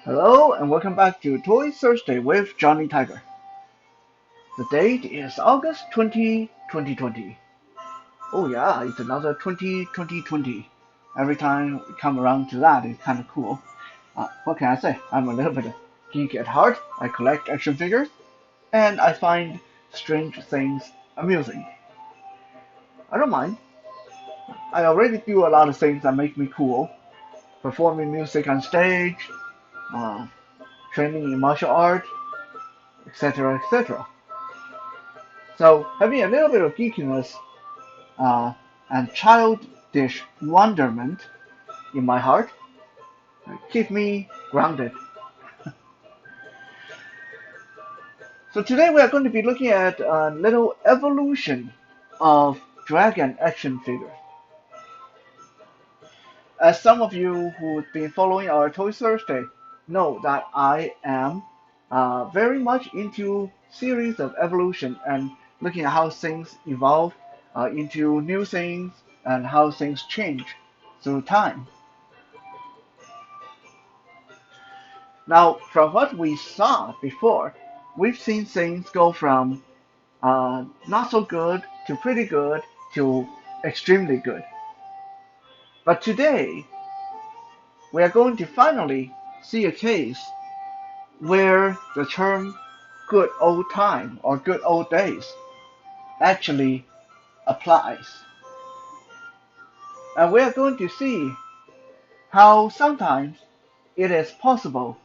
Hello and welcome back to Toy Thursday with Johnny Tiger. The date is August 2020. Oh yeah, it's another 2020. Every time we come around to that, it's kind of cool. What can I say? I'm a little bit of geek at heart. I collect action figures, and I find strange things amusing. I don't mind. I already do a lot of things that make me cool. Performing music on stage, uh, training in martial art, etc., etc. So having a little bit of geekiness uh, and childish wonderment in my heart keep me grounded. So today we are going to be looking at a little evolution of dragon action figures. As some of you who've been following our Toy Thursday know that I am very much into series of evolution and looking at how things evolve into new things and how things change through time. Now, from what we saw before, we've seen things go from not so good to pretty good to extremely good. But today, we are going to finally see a case where the term good old time or good old days actually applies. And we are going to see how sometimes it is possible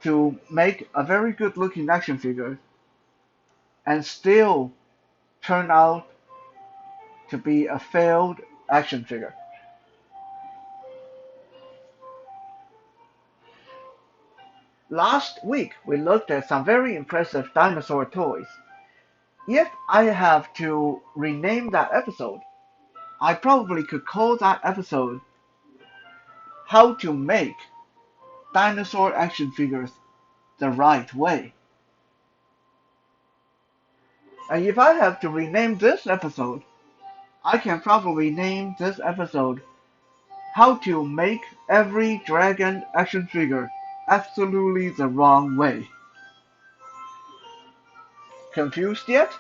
to make a very good looking action figure and still turn out to be a failed action figure. Last week we looked at some very impressive dinosaur toys. If I have to rename that episode, I probably could call that episode How to Make Dinosaur Action Figures the Right Way. And if I have to rename this episode, I can probably name this episode How to Make Every Dragon Action Figure Absolutely the Wrong Way. Confused yet?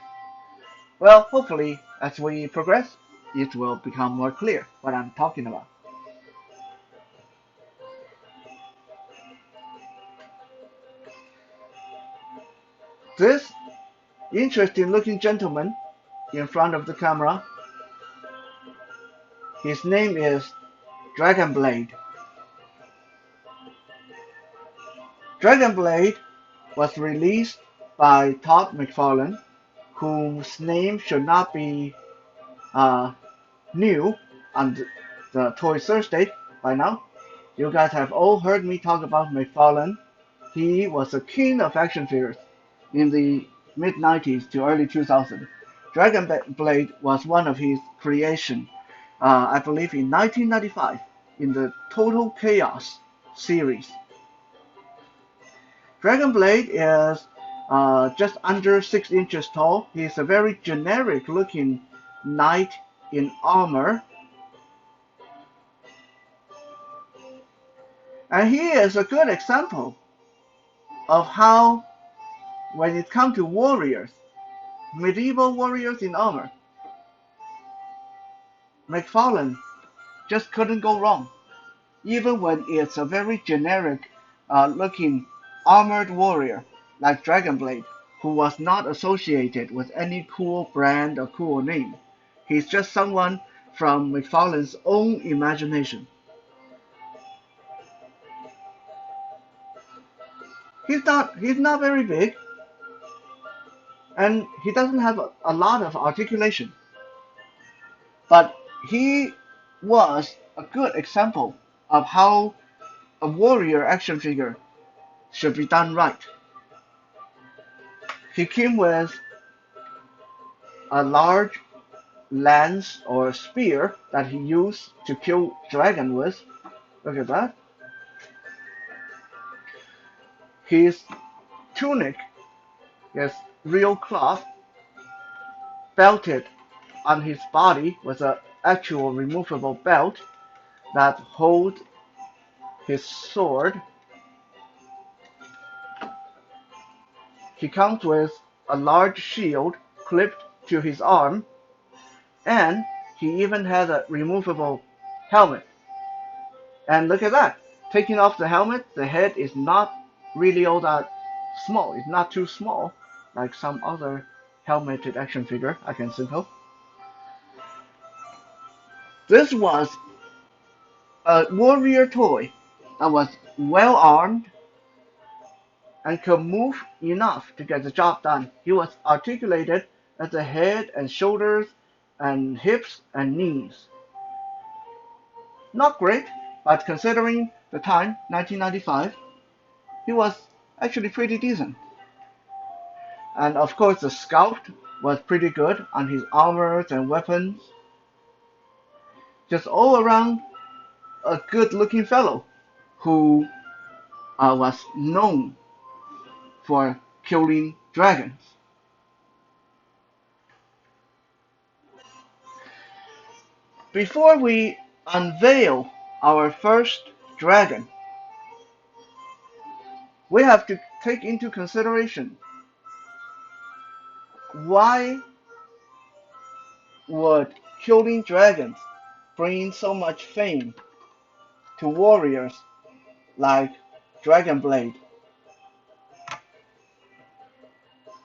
Well, hopefully, as we progress, it will become more clear what I'm talking about. This interesting looking gentleman in front of the camera, his name is Dragonblade. Dragonblade was released by Todd McFarlane, whose name should not be new on the Toy Thursday by now. You guys have all heard me talk about McFarlane. He was the king of action figures in the mid-90s to early 2000s. Dragonblade was one of his creations, I believe in 1995, in the Total Chaos series. Dragonblade is just under 6 inches tall. He's a very generic looking knight in armor. And he is a good example of how, when it comes to warriors, medieval warriors in armor, McFarlane just couldn't go wrong. Even when it's a very generic looking armored warrior like Dragonblade, who was not associated with any cool brand or cool name. He's just someone from McFarlane's own imagination. He's not very big, and he doesn't have a lot of articulation. But he was a good example of how a warrior action figure should be done right. He came with a large lance or spear that he used to kill dragon with. Look at that. His tunic is real cloth, belted on his body with an actual removable belt that holds his sword He comes with a large shield clipped to his arm, and he even has a removable helmet. And look at that. Taking off the helmet, the head is not really all that small. It's not too small like some other helmeted action figure I can think of. This was a warrior toy that was well armed and could move enough to get the job done. He was articulated at the head and shoulders and hips and knees. Not great, but considering the time, 1995, he was actually pretty decent. And of course, the sculpt was pretty good on his armors and weapons. Just all around a good looking fellow who was known for killing dragons. Before we unveil our first dragon, we have to take into consideration why would killing dragons bring so much fame to warriors like Dragonblade?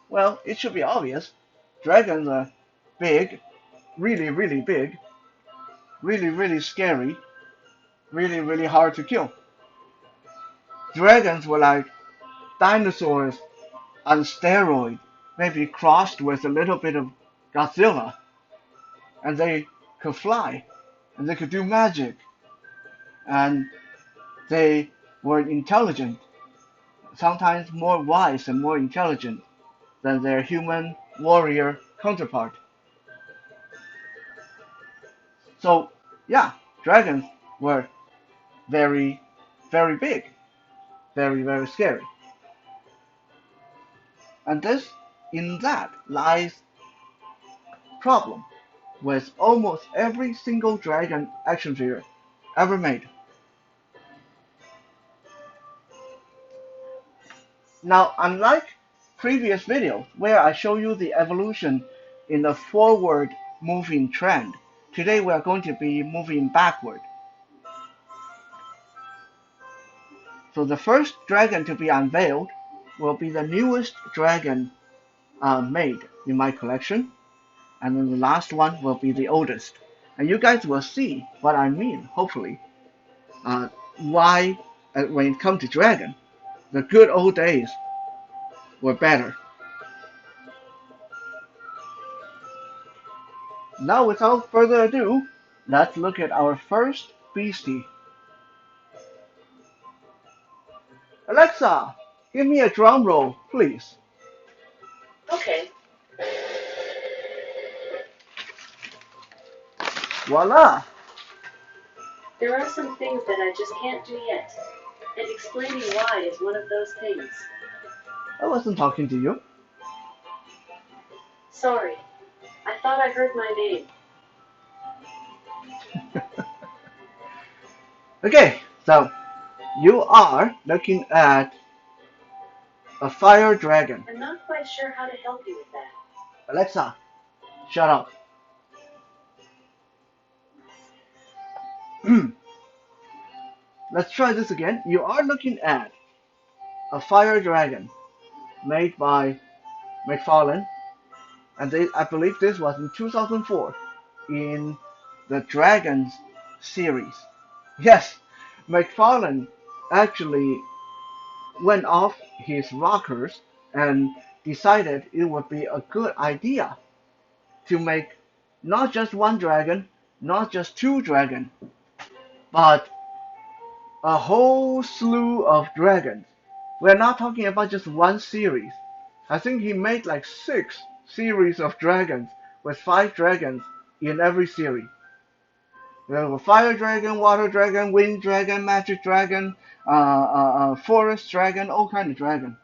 Well, it should be obvious. Dragons are big, really, really big, really, really scary, really, really hard to kill. Dragons were like dinosaurs on steroids, maybe crossed with a little bit of Godzilla, and they could fly, and they could do magic, and they were intelligent, sometimes more wise and more intelligent than their human warrior counterpart. So, yeah, dragons were very, very big, very, very scary. And this, in that, lies problem with almost every single dragon action figure ever made. Now, unlike previous videos where I show you the evolution in a forward moving trend, today we are going to be moving backward. So the first dragon to be unveiled will be the newest dragon made in my collection, and then the last one will be the oldest. And you guys will see what I mean, hopefully, why when it comes to dragon, the good old days were better. Now, without further ado, let's look at our first beastie. Alexa, give me a drum roll, please. Okay. Voila! There are some things that I just can't do yet, and explaining why is one of those things. I wasn't talking to you. Sorry, I thought I heard my name. Okay, so you are looking at a fire dragon. I'm not quite sure how to help you with that. Alexa, shut up. Let's try this again. You are looking at a fire dragon made by McFarlane, and I believe this was in 2004 in the Dragons series. Yes, McFarlane actually went off his rockers and decided it would be a good idea to make not just one dragon, not just two dragons, but a whole slew of dragons. We're not talking about just one series. I think he made like 6 series of dragons with 5 dragons in every series. There were fire dragon, water dragon, wind dragon, magic dragon, forest dragon, all kind of dragon.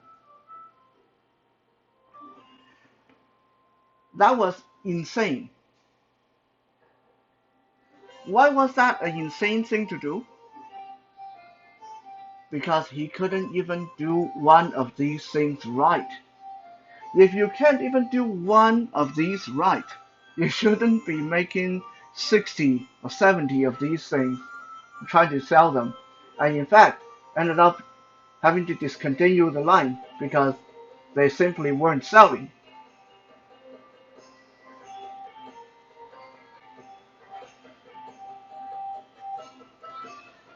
That was insane. Why was that an insane thing to do? Because he couldn't even do one of these things right. If you can't even do one of these right, you shouldn't be making 60 or 70 of these things, trying to sell them. And in fact, ended up having to discontinue the line because they simply weren't selling.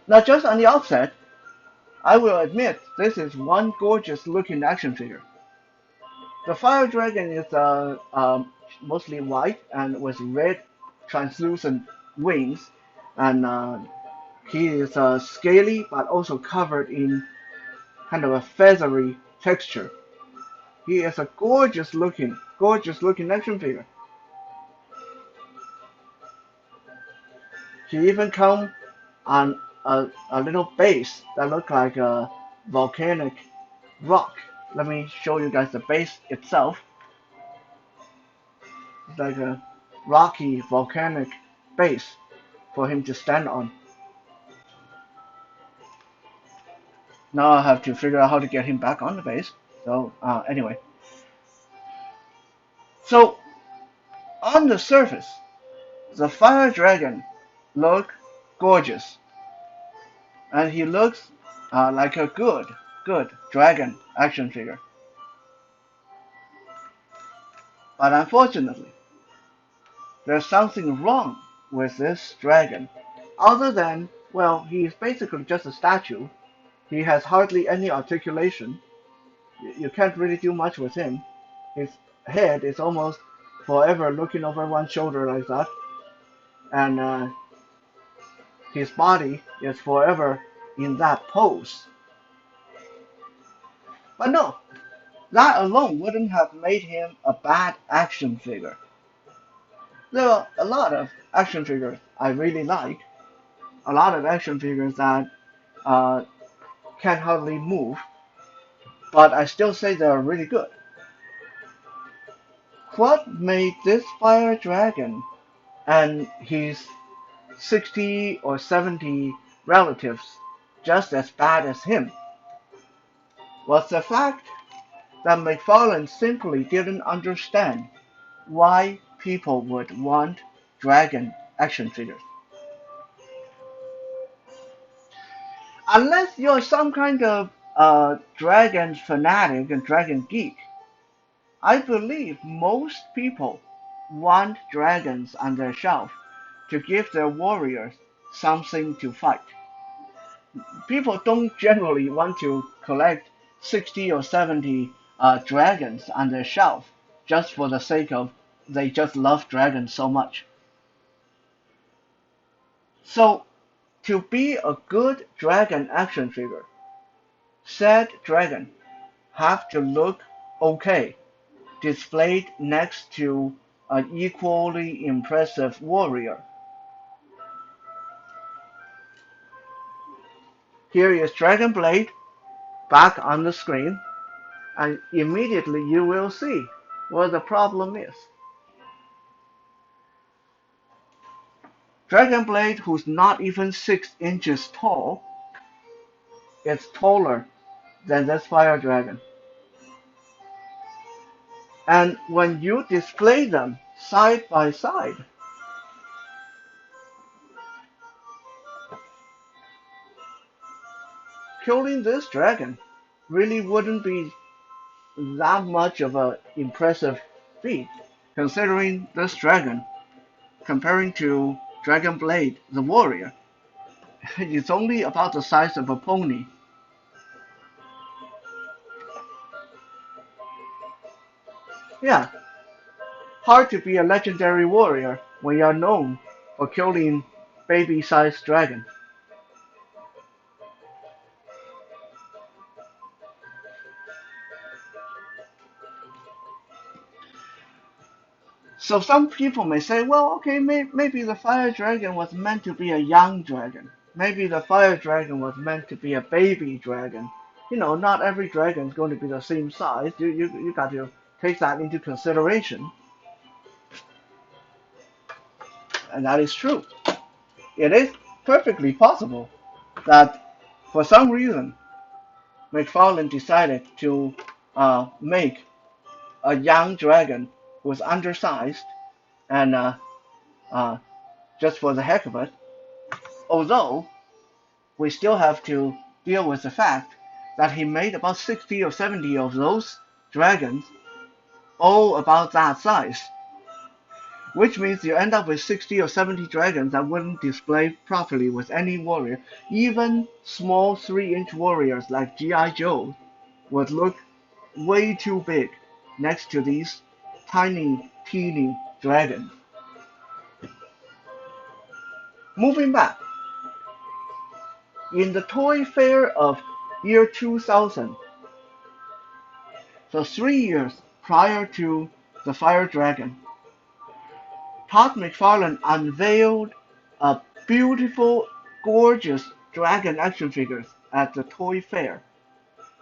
Now, just on the outset, I will admit this is one gorgeous looking action figure. The Fire Dragon is mostly white and with red translucent wings, and he is scaly but also covered in kind of a feathery texture. He is a gorgeous looking action figure. He even comes on a little base that looks like a volcanic rock. Let me show you guys the base itself. It's like a rocky volcanic base for him to stand on. Now I have to figure out how to get him back on the base. So anyway, so on the surface, the Fire Dragon looks gorgeous, and he looks like a good dragon action figure. But unfortunately, there's something wrong with this dragon. Other than, well, he is basically just a statue. He has hardly any articulation. You can't really do much with him. His head is almost forever looking over one shoulder like that. And his body is forever in that pose. But no, that alone wouldn't have made him a bad action figure. There are a lot of action figures I really like. A lot of action figures that uh, can hardly move, but I still say they're really good. What made this Fire Dragon and his 60 or 70 relatives just as bad as him was the fact that McFarlane simply didn't understand why people would want dragon action figures. Unless you're some kind of dragon fanatic and dragon geek, I believe most people want dragons on their shelf to give their warriors something to fight. People don't generally want to collect 60 or 70 dragons on their shelf just for the sake of they just love dragons so much. So, to be a good dragon action figure, said dragon have to look okay, displayed next to an equally impressive warrior. Here is Dragonblade back on the screen, and immediately you will see what the problem is. Dragonblade, who's not even 6 inches tall, is taller than this fire dragon. And when you display them side by side, killing this dragon really wouldn't be that much of an impressive feat, considering this dragon, comparing to Dragonblade the warrior, it's only about the size of a pony. Yeah, hard to be a legendary warrior when you're known for killing baby-sized dragons. So some people may say, well, okay, maybe the fire dragon was meant to be a young dragon. Maybe the fire dragon was meant to be a baby dragon. You know, not every dragon is going to be the same size. You got to take that into consideration. And that is true. It is perfectly possible that for some reason McFarlane decided to make a young dragon who was undersized and uh, just for the heck of it. Although we still have to deal with the fact that he made about 60 or 70 of those dragons, all about that size, which means you end up with 60 or 70 dragons that wouldn't display properly with any warrior. Even small 3-inch warriors like G.I. Joe would look way too big next to these tiny, teeny dragons. Moving back, in the toy fair of year 2000, so 3 years prior to the Fire Dragon, Todd McFarlane unveiled a beautiful, gorgeous dragon action figures at the toy fair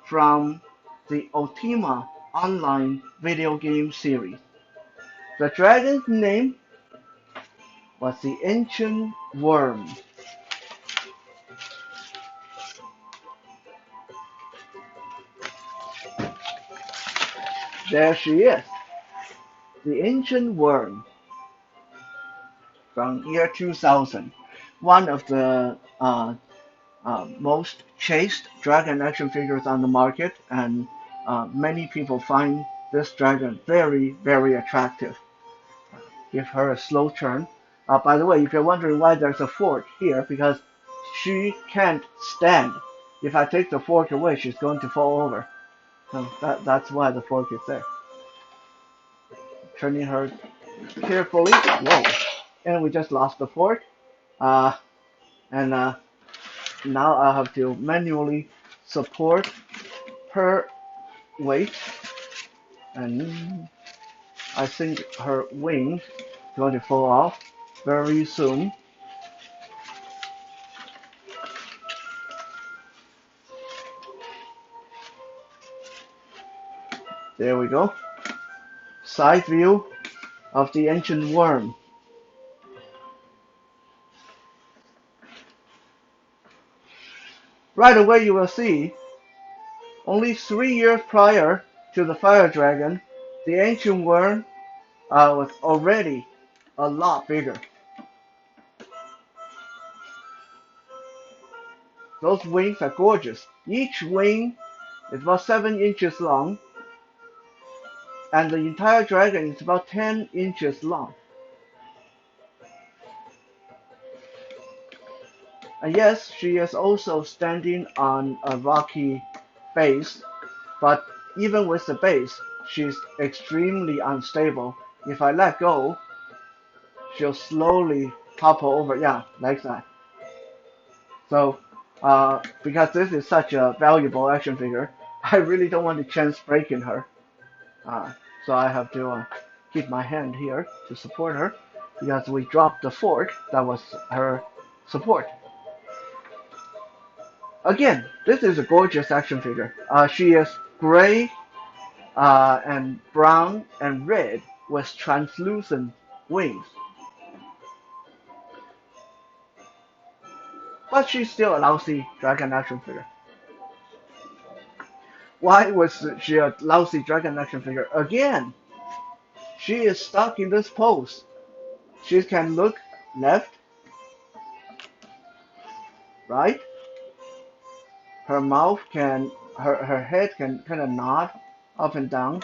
from the Ultima Online video game series. The dragon's name was the Ancient Worm. There she is, the Ancient Worm from year 2000, one of the most chased dragon action figures on the market, and many people find this dragon very, very attractive. Give her a slow turn. By the way, if you're wondering why there's a fork here, because she can't stand. If I take the fork away, she's going to fall over. So that's why the fork is there. Turning her carefully. Whoa. And we just lost the fork. And now I have to manually support her weight. And I think her wing is going to fall off very soon. There we go. Side view of the Ancient Worm. Right away you will see, only 3 years prior to the Fire Dragon, the Ancient Worm was already a lot bigger. Those wings are gorgeous. Each wing is about 7 inches long, and the entire dragon is about 10 inches long. And yes, she is also standing on a rocky base, but even with the base, she's extremely unstable. If I let go, she'll slowly topple over, yeah, like that. So, because this is such a valuable action figure, I really don't want to chance breaking her. So I have to keep my hand here to support her, because we dropped the fork that was her support. Again, this is a gorgeous action figure. She is gray and brown and red with translucent wings. But she's still a lousy dragon action figure. Why was she a lousy dragon action figure? Again, she is stuck in this pose. She can look left, right. Her mouth can, her head can kind of nod up and down.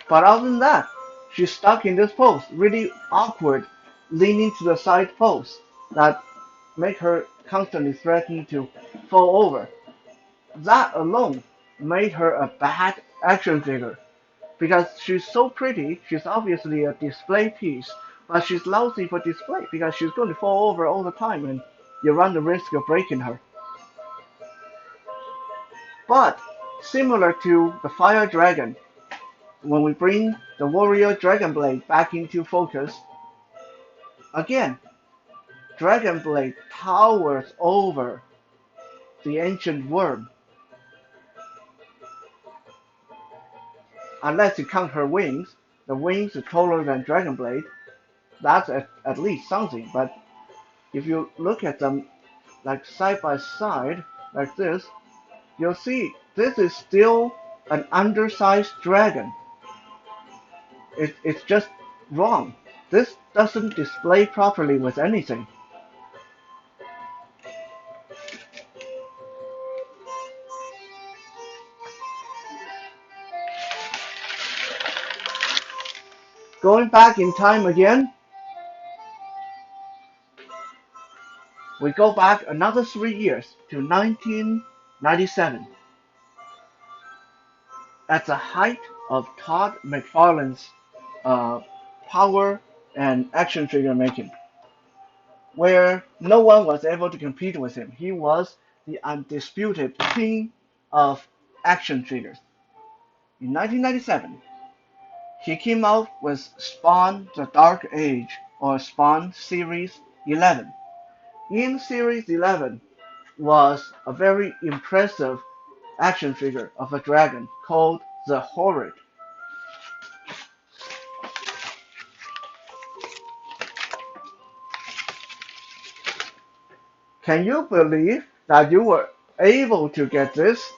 But other than that, she's stuck in this pose, really awkward, leaning to the side pose that make her constantly threaten to fall over. That alone made her a bad action figure, because she's so pretty. She's obviously a display piece, but she's lousy for display because she's going to fall over all the time and you run the risk of breaking her. But similar to the Fire Dragon, when we bring the warrior Dragonblade back into focus, again, Dragonblade towers over the Ancient Worm. Unless you count her wings, the wings are taller than Dragonblade. That's at least something, but if you look at them like side by side, like this, you'll see this is still an undersized dragon. It's just wrong. This doesn't display properly with anything. Going back in time again, we go back another 3 years to 1997. At the height of Todd McFarlane's uh, power and action figure making, where no one was able to compete with him. He was the undisputed king of action figures. In 1997, he came out with Spawn the Dark Age, or Spawn Series 11. In Series 11 was a very impressive action figure of a dragon called the Horde. Can you believe that you were able to get this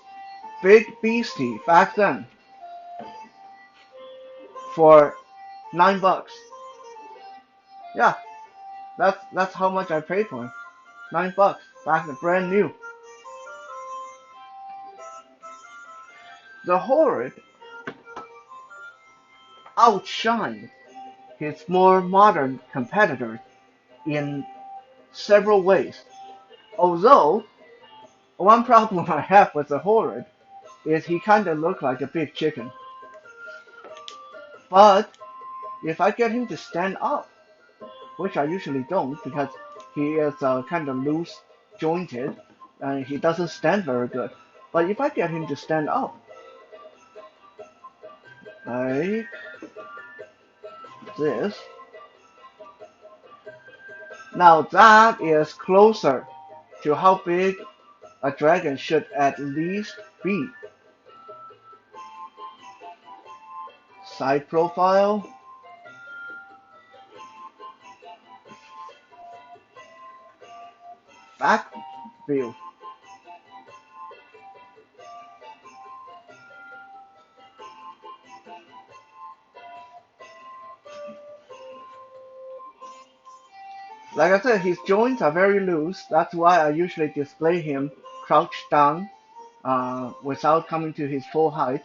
big beastie back then for $9? Yeah, that's how much I paid for him. $9 back brand new. The Horde outshined his more modern competitors in several ways. Although one problem I have with the Horde is he kinda looks like a big chicken. But if I get him to stand up, which I usually don't because he is kind of loose jointed and he doesn't stand very good. But if I get him to stand up, like this, now that is closer to how big a dragon should at least be. Side profile, back view. Like I said, his joints are very loose. That's why I usually display him crouched down without coming to his full height.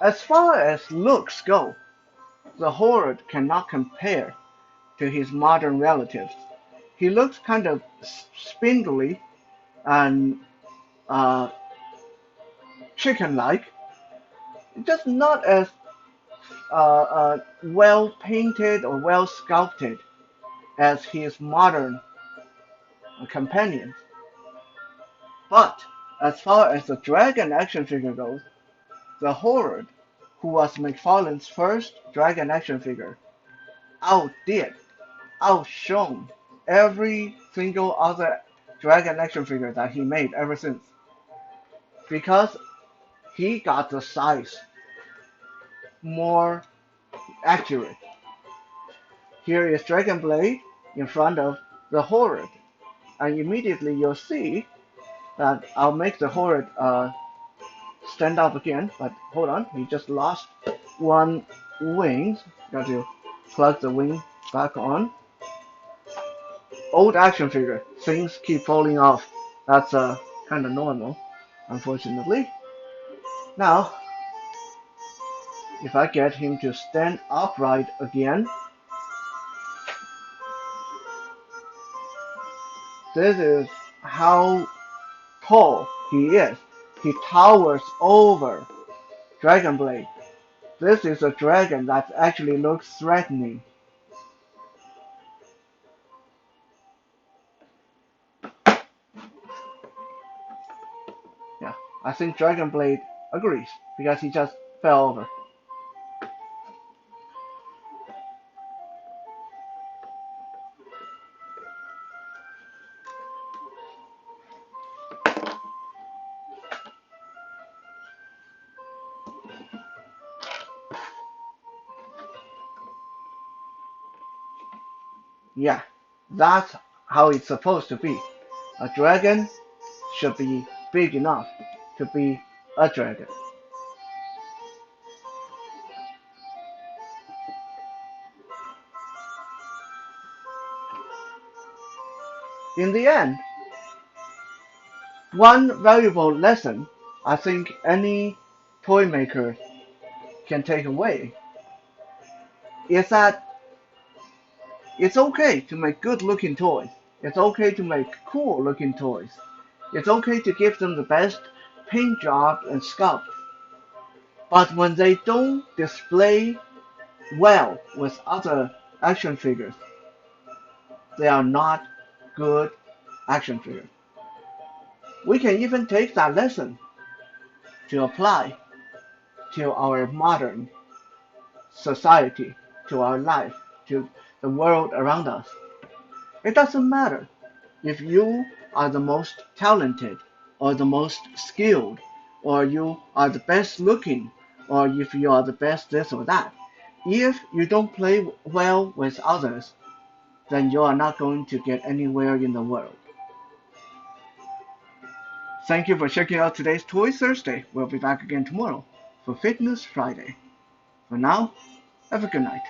As far as looks go, the Horde cannot compare to his modern relatives. He looks kind of spindly and uh, chicken-like, just not as well painted or well sculpted as his modern companions. But as far as the dragon action figure goes, the Horde, who was McFarlane's first dragon action figure, outdid, outshone every single other dragon action figure that he made ever since. Because he got the size more accurate. Here is Dragonblade in front of the Horde, and immediately you'll see that I'll make the Horde stand up again, but hold on, he just lost one wing. Got to plug the wing back on. Old action figure, things keep falling off. That's kind of normal, unfortunately. Now, if I get him to stand upright again, this is how tall he is. He towers over Dragonblade. This is a dragon that actually looks threatening. Yeah, I think Dragonblade agrees because he just fell over. Yeah, that's how it's supposed to be. A dragon should be big enough to be a dragon. In the end, one valuable lesson I think any toy maker can take away is that it's okay to make good looking toys. It's okay to make cool looking toys. It's okay to give them the best paint job and sculpt. But when they don't display well with other action figures, they are not good action figures. We can even take that lesson to apply to our modern society, to our life, to the world around us. It doesn't matter if you are the most talented or the most skilled or you are the best looking or if you are the best this or that. If you don't play well with others, then you are not going to get anywhere in the world. Thank you for checking out today's Toy Thursday. We'll be back again tomorrow for Fitness Friday. For now, have a good night.